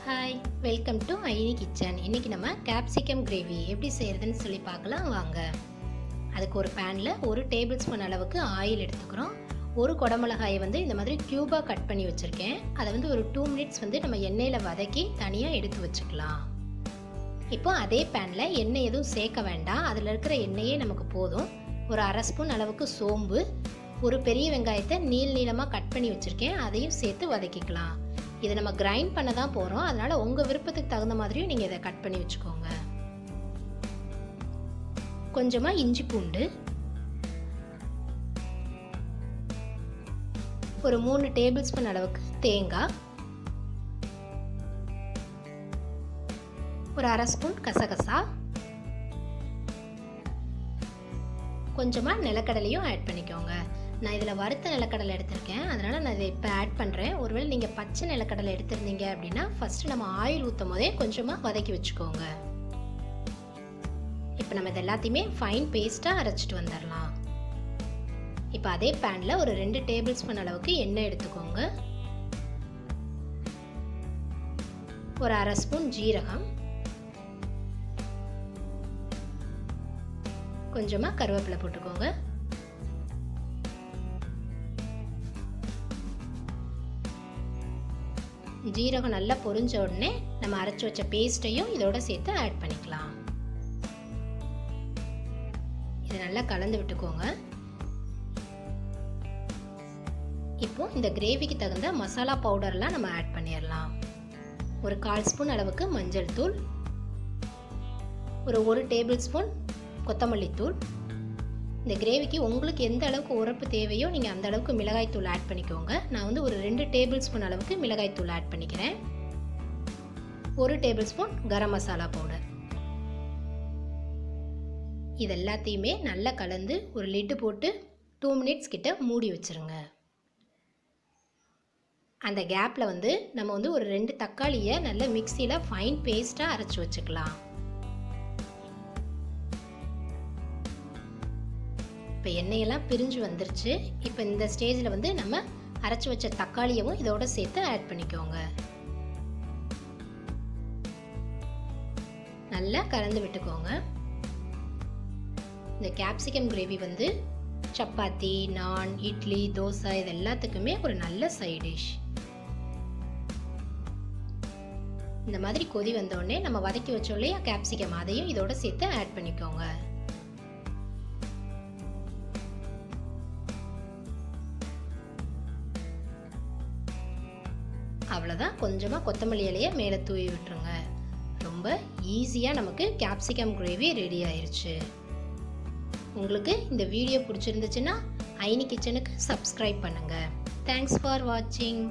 Hi, welcome to Aini kitchen. இன்றைக்கி நம்ம capsicum gravy எப்படி செய்கிறதுன்னு சொல்லி பார்க்கலாம் வாங்க. அதுக்கு ஒரு பேனில் 1 டேபிள் ஸ்பூன் அளவுக்கு ஆயில் எடுத்துக்கிறோம். ஒரு குடமிளகாயை இந்த மாதிரி க்யூபாக கட் பண்ணி வச்சுருக்கேன். அதை ஒரு 2 மினிட்ஸ் நம்ம எண்ணெயில் வதக்கி தனியாக எடுத்து வச்சுக்கலாம். இப்போ அதே பேனில் எண்ணெய் எதுவும் சேர்க்க வேண்டாம், அதில் இருக்கிற எண்ணெயே நமக்கு போதும். ஒரு அரை ஸ்பூன் அளவுக்கு சோம்பு, ஒரு பெரிய வெங்காயத்தை நீளமாக கட் பண்ணி வச்சுருக்கேன், அதையும் சேர்த்து வதக்கிக்கலாம். இதை நம்ம கிரைண்ட் பண்ண தான் போகிறோம், அதனால் உங்கள் விருப்பத்துக்கு தகுந்த மாதிரியும் நீங்கள் இதை கட் பண்ணி வச்சுக்கோங்க. கொஞ்சமாக இஞ்சி பூண்டு, ஒரு 3 டேபிள் ஸ்பூன் அளவுக்கு தேங்காய், ஒரு அரை ஸ்பூன் கசகசா, கொஞ்சமாக நிலக்கடலையும் ஆட் பண்ணிக்கோங்க. நான் இதில் வறுத்த நிலக்கடலை எடுத்திருக்கேன், அதனால் நான் இதை இப்போ ஆட் பண்ணுறேன். ஒருவேளை நீங்கள் பச்சை நிலக்கடலை எடுத்திருந்தீங்க அப்படின்னா ஃபஸ்ட்டு நம்ம ஆயில் ஊற்றும் போதே கொஞ்சமாக வதக்கி வச்சுக்கோங்க. இப்போ நம்ம இது எல்லாத்தையுமே ஃபைன் பேஸ்ட்டாக அரைச்சிட்டு வந்துடலாம். இப்போ அதே பேனில் ஒரு 2 டேபிள் ஸ்பூன் அளவுக்கு எண்ணெய் எடுத்துக்கோங்க. ஒரு அரை ஸ்பூன் ஜீரகம், கொஞ்சமாக கருவேப்பிலை போட்டுக்கோங்க. ஜீரகம் நல்லா பொரிஞ்ச உடனே நம்ம அரைச்சி வச்ச பேஸ்ட்டையும் இதோட சேர்த்து ஆட் பண்ணிக்கலாம். இதை நல்லா கலந்து விட்டுக்கோங்க. இப்போ இந்த கிரேவிக்கு தகுந்த மசாலா பவுடர்லாம் நம்ம ஆட் பண்ணிடலாம். ஒரு 1/4 ஸ்பூன் அளவுக்கு மஞ்சள் தூள், ஒரு 1 டேபிள் ஸ்பூன் கொத்தமல்லி தூள். இந்த கிரேவிக்கு உங்களுக்கு எந்த அளவுக்கு உரப்பு தேவையோ நீங்கள் அந்த அளவுக்கு மிளகாய் தூள் ஆட் பண்ணிக்கோங்க. நான் ஒரு 2 டேபிள் ஸ்பூன் அளவுக்கு மிளகாய் தூள் ஆட் பண்ணிக்கிறேன். 1 table spoon garam masala powder. இது எல்லாத்தையுமே நல்லா கலந்து ஒரு லிட்டு போட்டு 2 மினிட்ஸ் கிட்ட மூடி வச்சுருங்க. அந்த கேப்பில் நம்ம ஒரு 2 தக்காளியை நல்ல மிக்சியில் ஃபைன் பேஸ்ட்டாக அரைச்சி வச்சுக்கலாம். இப்போ எண்ணெயெல்லாம் பிரிஞ்சு வந்துருச்சு. இப்போ இந்த ஸ்டேஜில் நம்ம அரைச்சி வச்ச தக்காளியவும் இதோட சேர்த்து ஆட் பண்ணிக்கோங்க. நல்லா கலந்து விட்டுக்கோங்க. இந்த கேப்சிகம் கிரேவி சப்பாத்தி, நான், இட்லி, தோசை இது எல்லாத்துக்குமே ஒரு நல்ல சைட் டிஷ். இந்த மாதிரி கொதி வந்தோடனே நம்ம வதக்கி வச்சோம் இல்லையா கேப்சிகம், அதையும் இதோட சேர்த்து ஆட் பண்ணிக்கோங்க. அவ்வளோதான், கொஞ்சமாக கொத்தமல்லி இலையை மேலே தூவி விட்டுருங்க. ரொம்ப ஈஸியாக நமக்கு கேப்சிகம் கிரேவி ரெடி ஆயிடுச்சு. உங்களுக்கு இந்த வீடியோ பிடிச்சிருந்துச்சுன்னா ஐனி கிச்சனுக்கு சப்ஸ்கிரைப் பண்ணுங்கள். தேங்க்ஸ் ஃபார் வாட்சிங்.